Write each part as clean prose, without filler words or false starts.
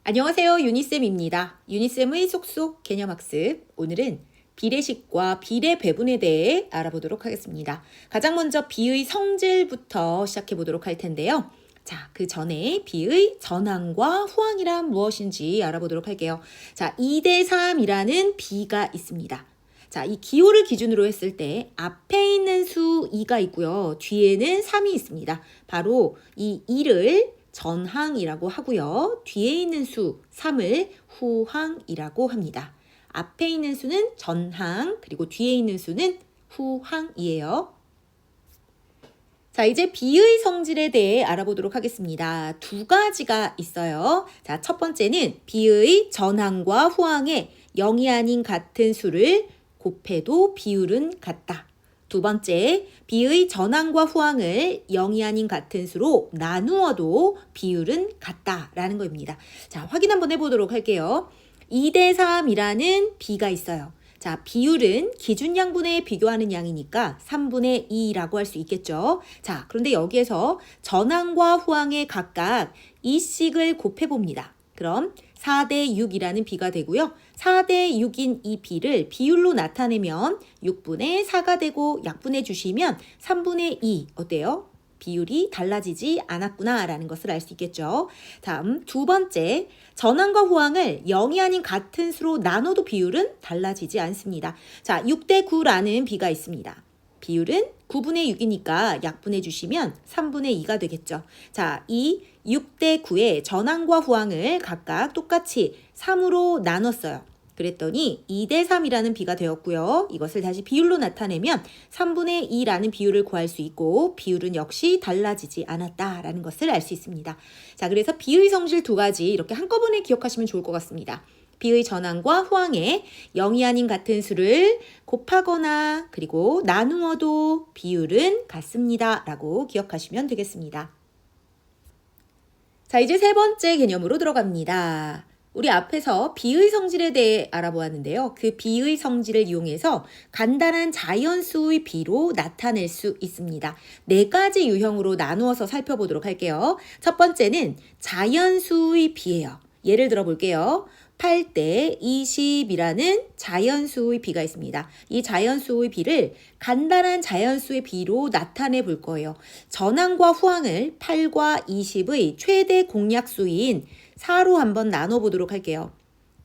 안녕하세요. 유니쌤입니다. 유니쌤의 쏙쏙 개념학습. 오늘은 비례식과 비례 배분에 대해 알아보도록 하겠습니다. 가장 먼저 비의 성질부터 시작해 보도록 할 텐데요. 자, 그 전에 비의 전항과 후항이란 무엇인지 알아보도록 할게요. 자, 2대 3이라는 비가 있습니다. 자, 이 기호를 기준으로 했을 때 앞에 있는 수 2가 있고요. 뒤에는 3이 있습니다. 바로 이 2를 전항이라고 하고요. 뒤에 있는 수 3을 후항이라고 합니다. 앞에 있는 수는 전항, 그리고 뒤에 있는 수는 후항이에요. 자, 이제 비의 성질에 대해 알아보도록 하겠습니다. 두 가지가 있어요. 자, 첫 번째는 비의 전항과 후항에 0이 아닌 같은 수를 곱해도 비율은 같다. 두 번째, 비의 전항과 후항을 0이 아닌 같은 수로 나누어도 비율은 같다라는 겁니다. 자, 확인 한번 해보도록 할게요. 2대 3이라는 비가 있어요. 자, 비율은 기준 양분에 비교하는 양이니까 3분의 2라고 할 수 있겠죠. 자, 그런데 여기에서 전항과 후항에 각각 2씩을 곱해봅니다. 그럼 4대 6이라는 비가 되고요. 4대 6인 이 비를 비율로 나타내면 6분의 4가 되고 약분해 주시면 3분의 2 어때요? 비율이 달라지지 않았구나 라는 것을 알 수 있겠죠. 다음 두 번째, 전항과 후항을 0이 아닌 같은 수로 나눠도 비율은 달라지지 않습니다. 자, 6대 9라는 비가 있습니다. 비율은 9분의 6이니까 약분해 주시면 3분의 2가 되겠죠. 자, 이 6대 9의 전항과 후항을 각각 똑같이 3으로 나눴어요. 그랬더니 2대 3이라는 비가 되었고요. 이것을 다시 비율로 나타내면 3분의 2라는 비율을 구할 수 있고 비율은 역시 달라지지 않았다라는 것을 알 수 있습니다. 자, 그래서 비의 성질 두 가지 이렇게 한꺼번에 기억하시면 좋을 것 같습니다. 비의 전항과 후항에 0이 아닌 같은 수를 곱하거나 그리고 나누어도 비율은 같습니다. 라고 기억하시면 되겠습니다. 자, 이제 세 번째 개념으로 들어갑니다. 우리 앞에서 비의 성질에 대해 알아보았는데요. 그 비의 성질을 이용해서 간단한 자연수의 비로 나타낼 수 있습니다. 네 가지 유형으로 나누어서 살펴보도록 할게요. 첫 번째는 자연수의 비예요. 예를 들어 볼게요. 8대 20이라는 자연수의 비가 있습니다. 이 자연수의 비를 간단한 자연수의 비로 나타내 볼 거예요. 전항과 후항을 8과 20의 최대 공약수인 4로 한번 나눠보도록 할게요.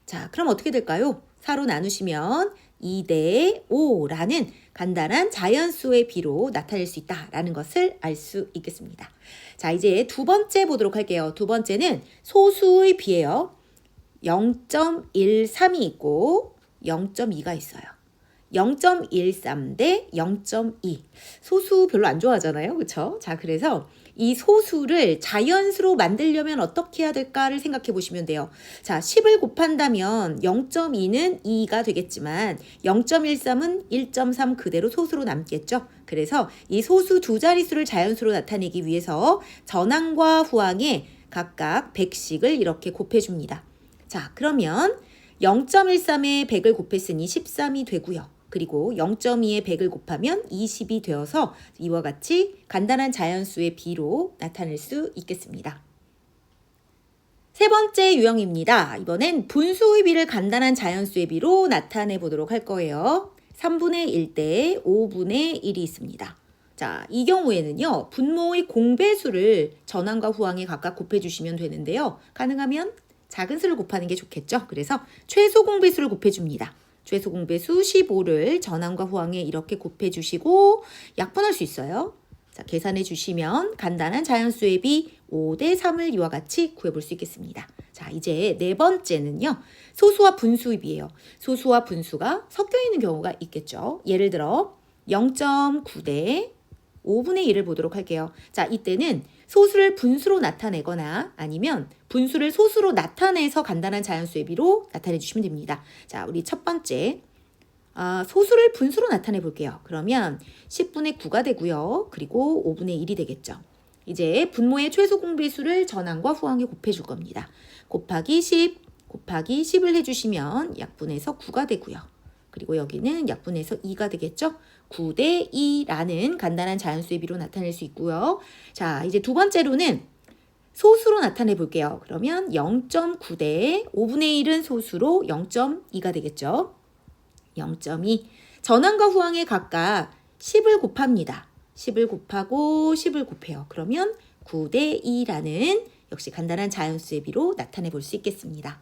자, 그럼 어떻게 될까요? 4로 나누시면 2대 5라는 간단한 자연수의 비로 나타낼 수 있다라는 것을 알 수 있겠습니다. 자, 이제 두 번째 보도록 할게요. 두 번째는 소수의 비예요. 0.13이 있고 0.2가 있어요. 0.13 대 0.2. 소수 별로 안 좋아하잖아요. 그렇죠? 자, 그래서 이 소수를 자연수로 만들려면 어떻게 해야 될까를 생각해 보시면 돼요. 자, 10을 곱한다면 0.2는 2가 되겠지만 0.13은 1.3 그대로 소수로 남겠죠. 그래서 이 소수 두 자릿수를 자연수로 나타내기 위해서 전항과 후항에 각각 100씩을 이렇게 곱해줍니다. 자, 그러면 0.13에 100을 곱했으니 13이 되고요. 그리고 0.2에 100을 곱하면 20이 되어서 이와 같이 간단한 자연수의 비로 나타낼 수 있겠습니다. 세 번째 유형입니다. 이번엔 분수의 비를 간단한 자연수의 비로 나타내 보도록 할 거예요. 3분의 1 대 5분의 1이 있습니다. 자, 이 경우에는요. 분모의 공배수를 전항과 후항에 각각 곱해주시면 되는데요. 가능하면 작은 수를 곱하는 게 좋겠죠. 그래서 최소 공배수를 곱해줍니다. 최소 공배수 15를 전항과 후항에 이렇게 곱해주시고 약분할 수 있어요. 자, 계산해 주시면 간단한 자연수의 비 5대 3을 이와 같이 구해볼 수 있겠습니다. 자, 이제 네 번째는요. 소수와 분수의 비예요. 소수와 분수가 섞여 있는 경우가 있겠죠. 예를 들어 0.9대 5분의 1을 보도록 할게요. 자, 이때는 소수를 분수로 나타내거나 아니면 분수를 소수로 나타내서 간단한 자연수의 비로 나타내 주시면 됩니다. 자, 우리 첫 번째 소수를 분수로 나타내 볼게요. 그러면 10분의 9가 되고요. 그리고 5분의 1이 되겠죠. 이제 분모의 최소 공배수를 전항과 후항에 곱해줄 겁니다. 곱하기 10, 곱하기 10을 해주시면 약분해서 9가 되고요. 그리고 여기는 약분해서 2가 되겠죠. 9대 2라는 간단한 자연수의 비로 나타낼 수 있고요. 자, 이제 두 번째로는 소수로 나타내 볼게요. 그러면 0.9대 5분의 1은 소수로 0.2가 되겠죠. 0.2. 전항과 후항에 각각 10을 곱합니다. 10을 곱하고 10을 곱해요. 그러면 9대 2라는 역시 간단한 자연수의 비로 나타내 볼 수 있겠습니다.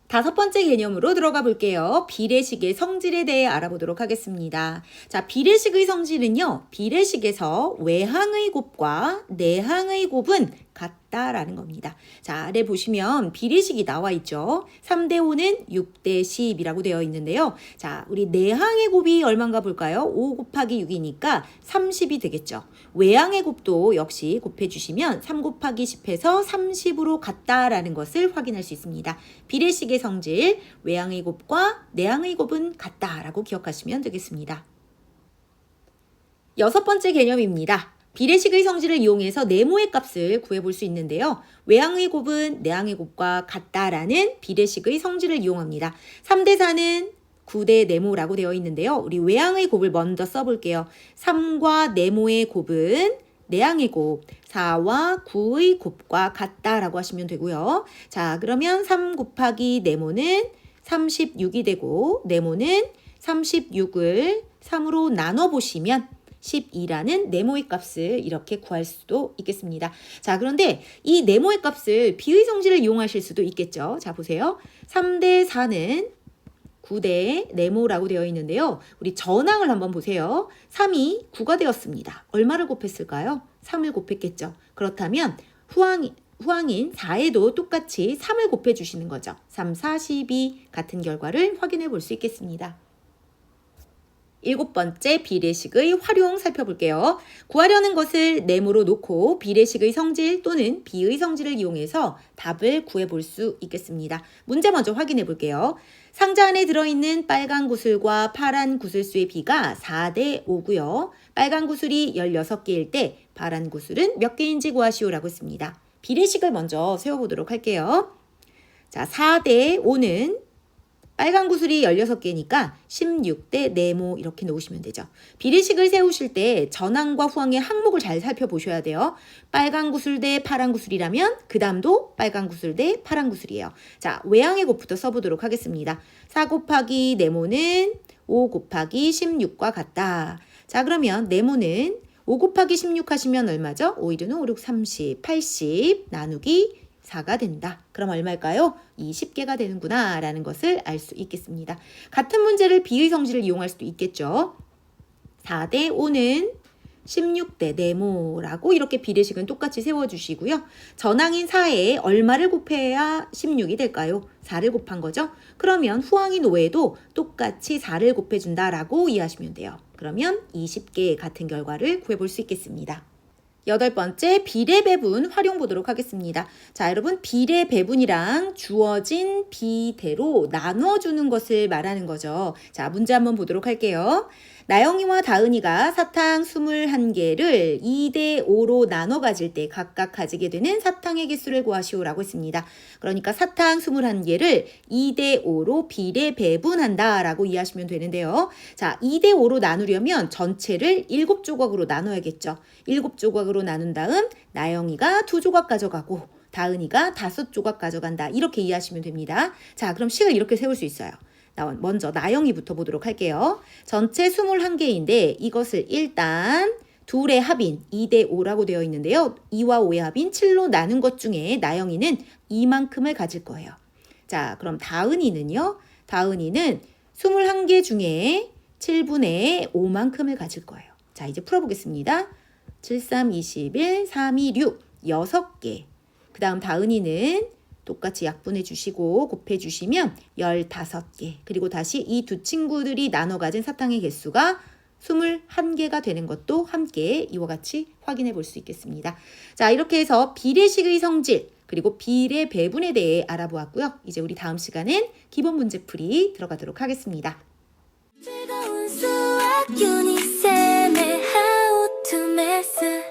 다섯 번째 개념으로 들어가 볼게요. 비례식의 성질에 대해 알아보도록 하겠습니다. 자, 비례식의 성질은요, 비례식에서 외항의 곱과 내항의 곱은 같다라는 겁니다. 자, 아래 보시면 비례식이 나와 있죠. 3대 5는 6대 10이라고 되어 있는데요. 자, 우리 내항의 곱이 얼마인가 볼까요? 5 곱하기 6이니까 30이 되겠죠. 외항의 곱도 역시 곱해주시면 3 곱하기 10해서 30으로 같다라는 것을 확인할 수 있습니다. 비례식의 성질, 외항의 곱과 내항의 곱은 같다라고 기억하시면 되겠습니다. 여섯 번째 개념입니다. 비례식의 성질을 이용해서 네모의 값을 구해볼 수 있는데요. 외항의 곱은 내항의 곱과 같다라는 비례식의 성질을 이용합니다. 3대 4는 9대 네모라고 되어 있는데요. 우리 외항의 곱을 먼저 써볼게요. 3과 네모의 곱은 내항의 곱, 4와 9의 곱과 같다라고 하시면 되고요. 자, 그러면 3 곱하기 네모는 36이 되고 네모는 36을 3으로 나눠보시면 12라는 네모의 값을 이렇게 구할 수도 있겠습니다. 자, 그런데 이 네모의 값을 비의 성질을 이용하실 수도 있겠죠. 자, 보세요. 3대 4는 9대 네모라고 되어 있는데요. 우리 전항을 한번 보세요. 3이 9가 되었습니다. 얼마를 곱했을까요? 3을 곱했겠죠. 그렇다면 후항인 4에도 똑같이 3을 곱해주시는 거죠. 3, 4, 12 같은 결과를 확인해 볼 수 있겠습니다. 일곱 번째 비례식의 활용 살펴볼게요. 구하려는 것을 네모로 놓고 비례식의 성질 또는 비의 성질을 이용해서 답을 구해볼 수 있겠습니다. 문제 먼저 확인해 볼게요. 상자 안에 들어있는 빨간 구슬과 파란 구슬수의 비가 4대 5고요. 빨간 구슬이 16개일 때 파란 구슬은 몇 개인지 구하시오라고 했습니다. 비례식을 먼저 세워보도록 할게요. 자, 4대 5는 빨간 구슬이 16개니까 16대 네모 이렇게 놓으시면 되죠. 비례식을 세우실 때 전항과 후항의 항목을 잘 살펴보셔야 돼요. 빨간 구슬 대 파란 구슬이라면 그 다음도 빨간 구슬 대 파란 구슬이에요. 자, 외항의 곱부터 써보도록 하겠습니다. 4 곱하기 네모는 5 곱하기 16과 같다. 자, 그러면 네모는 5 곱하기 16 하시면 얼마죠? 5, 1은 5, 6, 30, 80 나누기 4가 된다. 그럼 얼마일까요? 20개가 되는구나 라는 것을 알 수 있겠습니다. 같은 문제를 비의 성질을 이용할 수도 있겠죠. 4대 5는 16대 네모라고 이렇게 비례식은 똑같이 세워주시고요. 전항인 4에 얼마를 곱해야 16이 될까요? 4를 곱한 거죠. 그러면 후항인 5에도 똑같이 4를 곱해준다라고 이해하시면 돼요. 그러면 20개 같은 결과를 구해볼 수 있겠습니다. 여덟 번째 비례 배분 활용 보도록 하겠습니다. 자, 여러분 비례 배분이랑 주어진 비대로 나눠주는 것을 말하는 거죠. 자, 문제 한번 보도록 할게요. 나영이와 다은이가 사탕 21개를 2대 5로 나눠 가질 때 각각 가지게 되는 사탕의 개수를 구하시오라고 했습니다. 그러니까 사탕 21개를 2대 5로 비례 배분한다 라고 이해하시면 되는데요. 자, 2대 5로 나누려면 전체를 7조각으로 나눠야겠죠. 7조각으로 나눈 다음 나영이가 2조각 가져가고 다은이가 5조각 가져간다. 이렇게 이해하시면 됩니다. 자, 그럼 식을 이렇게 세울 수 있어요. 먼저 나영이부터 보도록 할게요. 전체 21개인데 이것을 일단 둘의 합인 2대 5라고 되어 있는데요. 2와 5의 합인 7로 나눈 것 중에 나영이는 이만큼을 가질 거예요. 자, 그럼 다은이는요. 다은이는 21개 중에 7분의 5만큼을 가질 거예요. 자, 이제 풀어보겠습니다. 7, 3, 21, 3, 2, 6, 6개. 그 다음 다은이는 똑같이 약분해 주시고 곱해 주시면 15개. 그리고 다시 이 두 친구들이 나눠 가진 사탕의 개수가 21개가 되는 것도 함께 이와 같이 확인해 볼 수 있겠습니다. 자, 이렇게 해서 비례식의 성질 그리고 비례 배분에 대해 알아보았고요. 이제 우리 다음 시간엔 기본 문제풀이 들어가도록 하겠습니다. 즐거운 수학 유니쌤의 How to Math